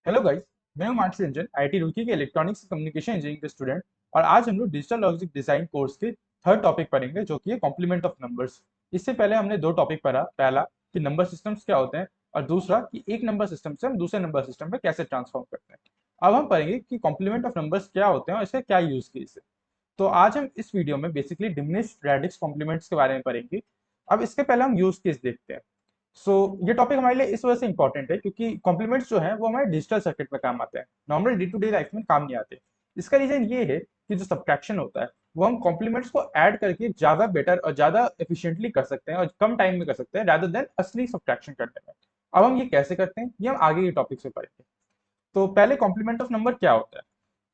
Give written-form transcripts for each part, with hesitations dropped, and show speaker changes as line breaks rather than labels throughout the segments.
Hello guys. मैं हूं Mansi Ranjan, IIT Roorkee के इलेक्ट्रॉनिक्स कम्युनिकेशन इंजीनियरिंग के स्टूडेंट। और आज हम लोग डिजिटल लॉजिक डिजाइन कोर्स के थर्ड टॉपिक पढ़ेंगे, जो कि है कॉम्प्लीमेंट ऑफ नंबर्स। इससे पहले हमने दो टॉपिक पढ़ा। पहला कि नंबर सिस्टम्स क्या होते हैं, और दूसरा कि एक नंबर सिस्टम से हम दूसरे नंबर सिस्टम में कैसे ट्रांसफॉर्म करते हैं। अब हम पढ़ेंगे कि कॉम्प्लीमेंट ऑफ नंबर्स क्या होते हैं और इसका क्या यूज केस है। तो आज हम इस वीडियो में बेसिकली डिमिनिश्ड रेडिक्स कॉम्प्लीमेंट्स के बारे में पढ़ेंगे। अब इसके पहले हम यूज केस देखते हैं। सो ये टॉपिक हमारे लिए इस वजह से इंपॉर्टेंट है क्योंकि कॉम्प्लीमेंट्स जो है वो हमारे डिजिटल सर्किट में काम आते हैं, normal day to day life में काम नहीं आते। इसका रीजन ये है कि जो सब्ट्रैक्शन होता है वो हम कॉम्प्लीमेंट्स को ऐड करके ज्यादा बेटर और ज्यादा एफिशिएंटली कर सकते हैं और कम टाइम में कर सकते हैं rather देन असली सब्ट्रैक्शन करने में। अब हम ये कैसे करते हैं ये हम आगे के टॉपिक से पढ़ेंगे। तो पहले कॉम्प्लीमेंट ऑफ नंबर क्या होता है।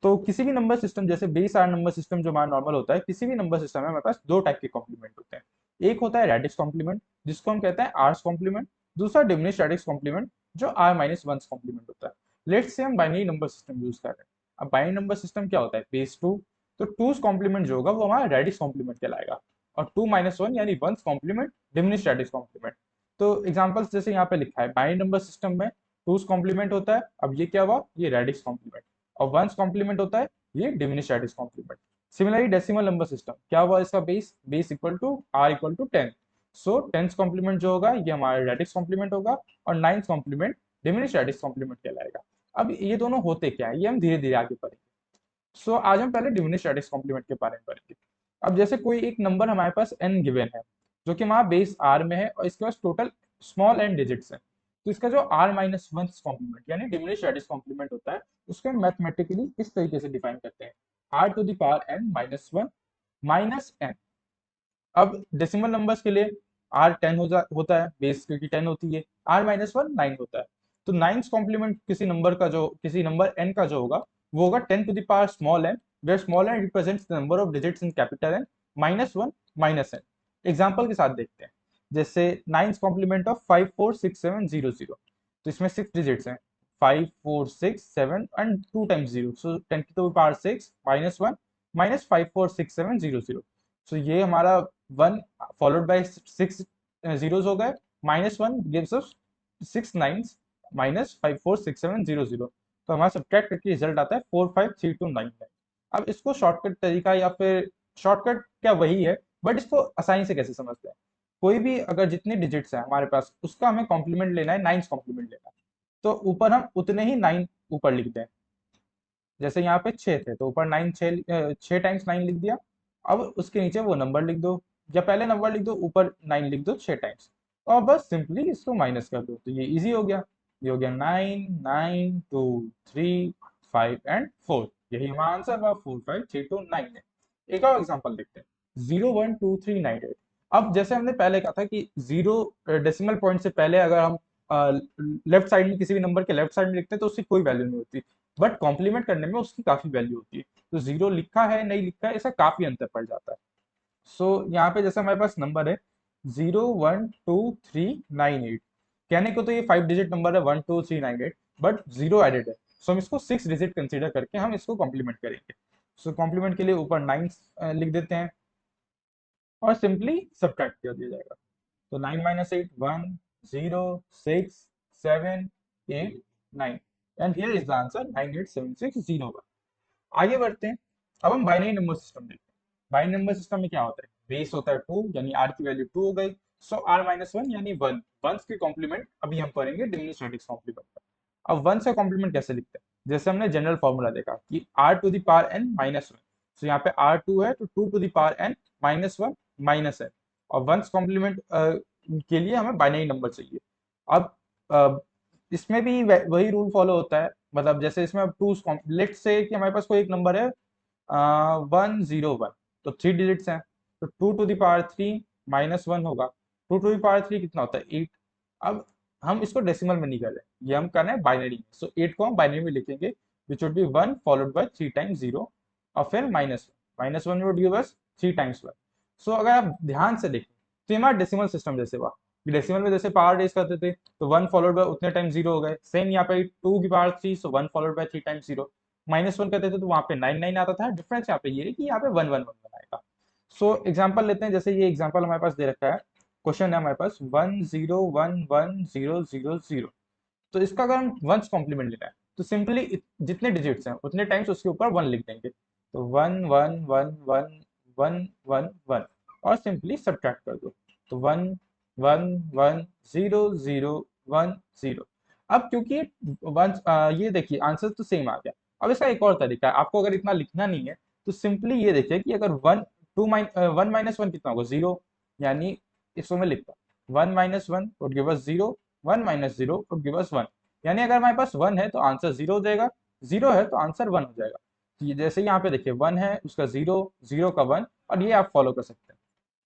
तो किसी भी नंबर सिस्टम जैसे बेस आर नंबर सिस्टम जो हमारा नॉर्मल होता है, किसी भी नंबर सिस्टम में हमारे पास दो टाइप के कॉम्प्लीमेंट होते हैं। एक होता है रेडिक्स कॉम्प्लीमेंट, जिसको हम कहते हैं आर्स कॉम्प्लीमेंट। दूसरा डिमिनिश रेडिक्स कॉम्प्लीमेंट, जो आर माइनस वन कॉम्प्लीमेंट होता है। लेट्स से हम बाइनरी नंबर सिस्टम यूज कर रहे हैं। अब बाइनरी नंबर सिस्टम क्या होता है, बेस टू। तो टू कॉम्प्लीमेंट जो होगा वो हमारा रेडिक्स कॉम्प्लीमेंट कहलाएगा, और टू माइनस वन यानी one complement diminish radix complement. तो एग्जाम्पल्स जैसे यहाँ पे लिखा है, बाइनरी नंबर सिस्टम में टूज कॉम्प्लीमेंट होता है, अब ये क्या हुआ, ये रेडिक्स कॉम्प्लीमेंट। और वंस कॉम्प्लीमेंट होता है, ये diminish radix complement. Similarly decimal number system क्या हुआ, इसका base base equal to r equal to ten. So tenth complement जो होगा ये हमारा रेडिक्स कॉम्प्लीमेंट होगा, और ninth complement diminish radix complement कहलाएगा। अब ये दोनों होते क्या है ये हम धीरे धीरे आगे पढ़ेंगे। सो आज हम पहले डिमिनिश रेडिक्स कॉम्प्लीमेंट के बारे में पढ़ेंगे। अब जैसे कोई एक नंबर हमारे पास n गिवन है, जो कि हमारा बेस r में है, और इसके पास टोटल स्मॉल n डिजिट्स है। तो इसका जो r माइनस वन कॉम्प्लीमेंट यानी डिमिनिश रेडिक्स कॉम्प्लीमेंट होता है, उसको हम मैथमेटिकली इस तरीके से डिफाइन करते हैं, r to the power n minus one minus n। अब डेसिमल नंबर्स के लिए r 10 होता है, बेस क्योंकि 10 होती है, r माइनस वन 9 होता है। तो नाइन्थ कॉम्प्लीमेंट किसी नंबर n का जो होगा, वो होगा 10 to the power small n, where small n represents the number of digits in capital N minus one minus n। Example के साथ देखते हैं। जैसे नाइन्थ कॉम्प्लीमेंट ऑफ 546700, तो इसमें सिक्स डिजिट्स हैं, 5467 and two times zero, so 10 to the power six minus one minus 546700। So ये हमारा one followed by six zeros हो गए, minus one gives us six nines minus 546700। तो हमारा सब्ट्रैक्ट करके रिजल्ट आता है 45329। अब इसको शॉर्टकट तरीका या फिर शॉर्टकट क्या वही है, बट इसको आसानी से कैसे समझते हैं। कोई भी अगर जितने डिजिट्स हैं हमारे पास, उसका हमें कॉम्प्लीमेंट लेना है, नाइन्थ कॉम्प्लीमेंट लेना है। तो ऊपर हम उतने ही नाइन ऊपर लिखते हैं। जैसे यहाँ पे छः थे तो ऊपर नाइन, छः टाइम्स नाइन लिख दिया। अब उसके नीचे वो नंबर लिख दो, या पहले नंबर लिख दो ऊपर नाइन लिख दो छः टाइम्स, और बस सिंपली इसको माइनस कर दो, तो ये इजी हो गया। ये हो गया nine nine two three five and four, यही हमारा आंसर हुआ, 45329 है। एक और एग्जांपल देखते हैं, 01239 8। अब जैसे हमने पहले कहा था कि जीरो डेसिमल पॉइंट से पहले अगर हम लेफ्ट साइड में किसी भी नंबर के लेफ्ट साइड में लिखते हैं तो उसकी कोई वैल्यू नहीं होती, बट कॉम्प्लीमेंट करने में उसकी काफी वैल्यू होती है। तो जीरो लिखा है नहीं लिखा है, इसका काफी अंतर पड़ जाता है। सो यहाँ पे जैसे हमारे पास नंबर है 01239 8, कहने को तो ये फाइव डिजिट नंबर है 12398, बट जीरो एडेड है, सो हम इसको सिक्स डिजिट कंसीडर करके हम इसको कॉम्प्लीमेंट करेंगे। सो कॉम्प्लीमेंट के लिए ऊपर नाइन लिख देते हैं, और सिंपली सब्ट्रैक्ट कर दिया जाएगा। तो nine minus eight one, zero, six, seven, eight, nine, and here is the answer 98760। आगे बढ़ते हैं। अब हम बाइनरी नंबर सिस्टम देखते हैं। बाइनरी नंबर सिस्टम में क्या होता है, बेस होता है टू, यानी आर की वैल्यू टू हो गई। सो आर माइनस वन यानी वन, वंस की कॉम्प्लीमेंट अभी हम करेंगे डिमिनिश रेडिक्स कॉम्प्लीमेंट पर। अब वन से कॉम्प्लीमेंट कैसे लिखते हैं, जैसे हमने जनरल फॉर्मूला देखा कि r to the power n minus one. So यहाँ पे आर टू है तो two to the power n minus one minus n. और वंस कॉम्प्लीमेंट के लिए हमें बाइनरी नंबर चाहिए। अब अ, इसमें भी वही रूल फॉलो होता है, मतलब जैसे इसमें अब टू, लेट से कि हमारे पास कोई एक नंबर है 101, तो थ्री डिजिट्स हैं, तो two to the power three minus one होगा। टू टू दावर थ्री कितना होता है, एट। अब हम इसको डेसिमल में नहीं कर रहे, ये हम कर रहे हैं बाइनरी में। सो एट को हम बाइनरी में लिखेंगे, which would be one followed by three times zero, और फिर minus one, minus one would give us three times one. So अगर आप ध्यान से देखें तो ये हमारा डेसिमल सिस्टम जैसे हुआ, डेसिमल में जैसे पावर रेज करते थे तो वन फॉलोड बाय उतने टाइम जीरो हो गए, सेम यहाँ पे टू की power three, so one followed by three time zero. Minus one करते थे तो वहां पे नाइन नाइन आता था, डिफरेंस यहाँ पे ये है कि यहाँ पे वन वन वन आएगा। सो एग्जाम्पल लेते हैं, जैसे ये एग्जाम्पल हमारे पास दे रखा है, क्वेश्चन है हमारे पास 10110000। तो इसका अगर हम वंस कॉम्प्लीमेंट लेना है, तो सिंपली जितने डिजिट्स हैं उतने टाइम्स उसके ऊपर 1 लिख देंगे, तो 1 1 1 1 1 1 1 और सिंपली सब्ट्रैक्ट कर दो, तो 1 1 1 0 0 1 0। अब क्योंकि ये देखिए आंसर तो सेम आ गया। अब इसका एक और तरीका है, आपको अगर इतना लिखना नहीं है तो सिंपली ये देखिए कि अगर 1 माइनस 1 कितना होगा, 0, यानी इसको मैं लिखता हूँ 1 minus 1 would give us 0, 1 minus 0 would give अस 1, यानी अगर हमारे पास 1 है तो आंसर 0 हो जाएगा, 0 है तो आंसर 1 हो जाएगा। तो जैसे यहाँ पे देखिए 1 है उसका 0, 0 का 1, और ये आप फॉलो कर सकते हैं।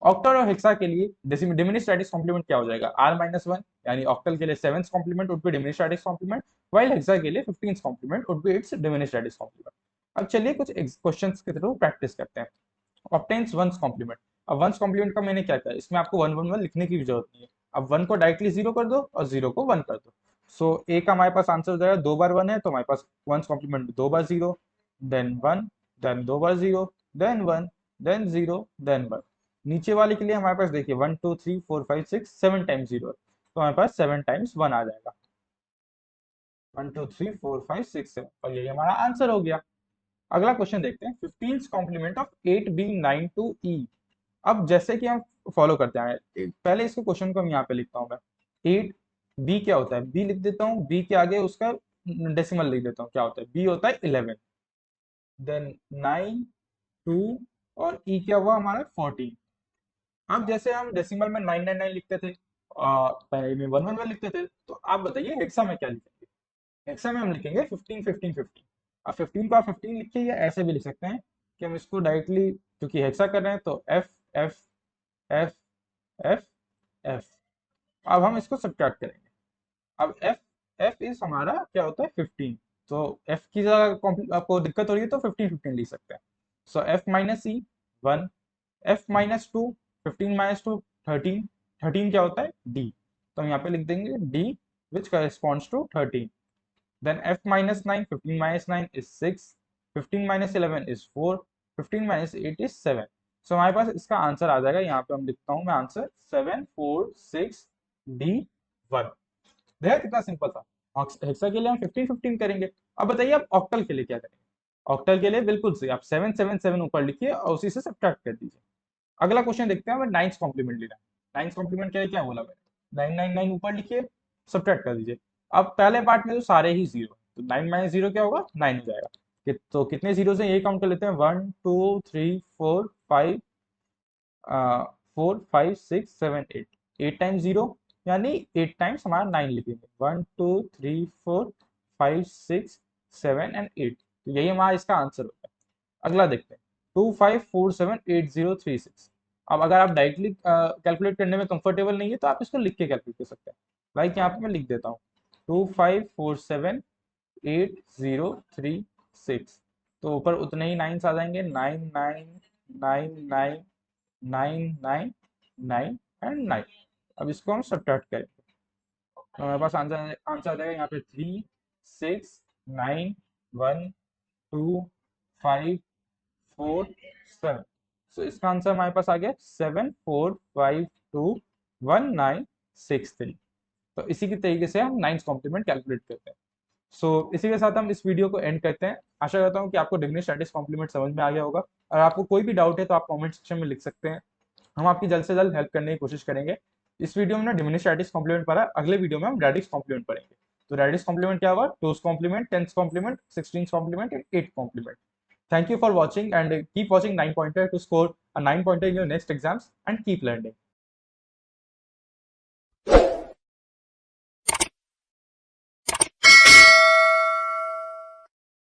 ऑक्टल और हेक्सा के लिए डिमिनिश रैडिक्स कॉम्प्लीमेंट क्या हो जाएगा, r माइनस 1, यानी ऑक्टल के लिए 7th complement would be diminish radix complement, while hexa के लिए 15th complement would be its diminish radix complement. अब चलिए कुछ क्वेश्चंस के थ्रू प्रैक्टिस करते हैं। Obtains one's complement. अब वंस कॉम्प्लीमेंट का मैंने क्या किया, इसमें आपको 1 1 1 लिखने की भी जरूरत नहीं है। अब 1 को डायरेक्टली 0 कर दो और 0 को 1 कर दो। सो ए का हमारे पास आंसर हो जाएगा, 2 बार 1 है तो हमारे पास वंस कॉम्प्लीमेंट 2 बार 0, देन 1, देन 2 बार 0, देन 1, देन 0, देन 1। नीचे वाले के लिए हमारे पास देखिए 1 2 3 4 5 6 7 टाइम्स 0 है, तो हमारे पास 7 टाइम्स 1 आ जाएगा, 1 2 3 4 5 6 7, और यही हमारा आंसर हो गया। अगला क्वेश्चन देखते हैं, 15th complement of 8b 9 to e। अब जैसे कि हम फॉलो करते हैं, पहले इसके क्वेश्चन को हम यहाँ पे लिखता हूँ मैं, 8 बी क्या होता है, बी लिख देता हूँ, बी के आगे उसका डेसिमल लिख देता हूँ, क्या होता है, बी होता है 11, देन 9 2 और ई क्या हुआ हमारा 14। अब जैसे हम डेसिमल में 999 लिखते थे और पहले में 111 लिखते थे, तो आप बताइए हेक्सा में क्या लिखेंगे। हेक्सा में हम लिखेंगे 15 15 15। अब 15 को आप 15 लिखिए या ऐसे भी लिख सकते हैं कि हम इसको डायरेक्टली, क्योंकि हेक्सा कर रहे हैं तो F F F F F. अब हम इसको सब्ट्रैक्ट करेंगे। अब एफ एफ इज हमारा क्या होता है 15, तो एफ की जगह आपको दिक्कत हो रही है तो 15 15 लिख सकते हैं। सो एफ माइनस ई 1, एफ माइनस 2 15 माइनस 2 13, 13 क्या होता है डी, तो हम यहाँ पे लिख देंगे D which corresponds to 13। Then f minus 9, 15 minus 9 is 6, 15 minus 11 is 4, 15 minus 8 is 7। सो हमारे पास इसका आंसर आ जाएगा, यहाँ पे हम लिखता हूँ मैं आंसर 7 4 6 D 1। देखा कितना सिंपल था। हेक्सा के लिए हम 15 15 करेंगे। अब बताइए आप ऑक्टल के लिए क्या करेंगे। ऑक्टल के लिए बिल्कुल सही, आप 7 7 7 ऊपर लिखिए और उसी से सब्ट्रैक्ट कर दीजिए। अगला क्वेश्चन देखते हैं, हमें नाइन्थ कॉम्प्लीमेंट लेना है। नाइन्थ कॉम्प्लीमेंट क्या है, क्या बोला मैंने, 999 ऊपर लिखिए, सब्ट्रैक्ट कर दीजिए। अब पहले पार्ट में तो सारे ही जीरो, तो 9 माइनस 0 क्या होगा, 9 हो जाएगा। तो कितने जीरो से ये काउंट कर लेते हैं, 1 2 3 4 5 4 5 6 7 8, 8 टाइम्स 0, यानी 8 टाइम्स हमारा 9 लिखेंगे, 1 2 3 4 5 6 7 एंड 8, तो यही हमारा इसका आंसर होगा। अगला देखते हैं, 25478036। अब अगर आप डायरेक्टली कैलकुलेट करने में कंफर्टेबल नहीं है तो आप इसको लिख के कैलकुलेट कर सकते हैं। लाइक यहाँ पे मैं लिख देता हूँ 25478036, तो ऊपर उतने ही नाइन्स आ जाएंगे, 99999999 एंड 9। अब इसको हम सब्ट्रैक्ट करेंगे तो हमारे पास आंसर आंसर आ जाएगा यहाँ पे 3691254 7। सो इसका आंसर हमारे पास आ गया 74521963। तो इसी की तरीके से हम नाइन्थ कॉम्प्लीमेंट कैलकुलेट करते हैं। इसी के साथ हम इस वीडियो को एंड करते हैं। आशा करता हूँ कि आपको डिमिनिश रैडिक्स कॉम्प्लीमेंट समझ में आ गया होगा। और आपको कोई भी डाउट है तो आप कमेंट सेक्शन में लिख सकते हैं, हम आपकी जल्द से जल्द हेल्प करने की कोशिश करेंगे। इस वीडियो में ना डिमिनिश रैडिक्स कॉम्प्लीमेंट पढ़ा, अगले वीडियो में हम रैडिक्स कॉम्प्लीमेंट पढ़ेंगे। तो रैडिक्स कॉम्प्लीमेंट क्या हुआ, 2's complement, 10th complement, 16th complement and 8th complement. Thank you for watching and keep watching 9 Pointer to score a 9 pointer in your next exams and keep learning.